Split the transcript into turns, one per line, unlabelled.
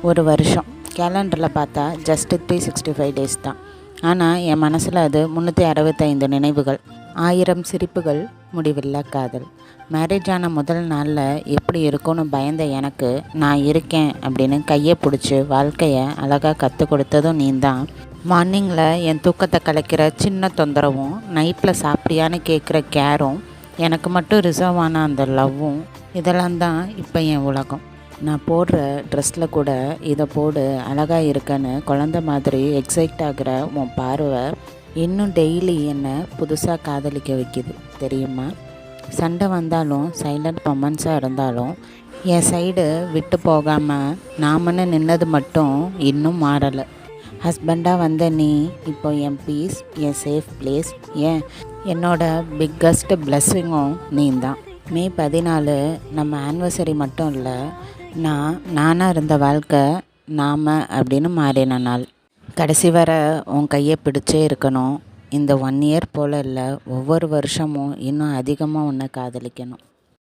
ஒரு வருஷம் கேலண்டரில் பார்த்தா ஜஸ்ட்டு 365 டேஸ் தான். ஆனால் என் மனசில் அது 365 நினைவுகள், 1000 சிரிப்புகள், முடிவில்லா காதல். மேரேஜ் ஆன முதல் நாளில் எப்படி இருக்கும்னு பயந்த எனக்கு, நான் இருக்கேன் அப்படின்னு கையை பிடிச்சி வாழ்க்கையை அழகாக கற்றுக் கொடுத்ததும் நீந்தான். மார்னிங்கில் என் தூக்கத்தை கலைக்கிற சின்ன தொந்தரவும், நைட்டில் சாப்பிட்டியான்னு கேட்குற கேரும், எனக்கு மட்டும் ரிசர்வ் ஆன அந்த லவ்வும், இதெல்லாம் தான் இப்போ என் உலகம். நான் போடுற ட்ரெஸ்ஸில் கூட இதை போடு அழகாக இருக்கன்னு குழந்த மாதிரி எக்ஸைட் ஆகிற உன் பார்வை இன்னும் டெய்லி என்னை புதுசாக காதலிக்க வைக்கிது தெரியுமா? சண்டை வந்தாலும் சைலண்ட் மொமெண்ட்ஸாக இருந்தாலும் என் சைடு விட்டு போகாமல் நாமன்னு நின்னது மட்டும் இன்னும் மாறலை. ஹஸ்பண்டாக வந்த நீ இப்போ என் பீஸ், என் சேஃப் பிளேஸ், என்னோட பிக்கஸ்ட் பிளெஸ்ஸிங்கும் நீ தான். மே 14 நம்ம ஆனிவர்சரி மட்டும் இல்லை, நானாக இருந்த வாழ்க்கை நாம அப்படின்னு மாறின நாள். கடைசி வர உன் கையை பிடிச்சே இருக்கணும். இந்த 1 இயர் போல் இல்லை, ஒவ்வொரு வருஷமும் இன்னும் அதிகமாக உன்னை காதலிக்கணும்.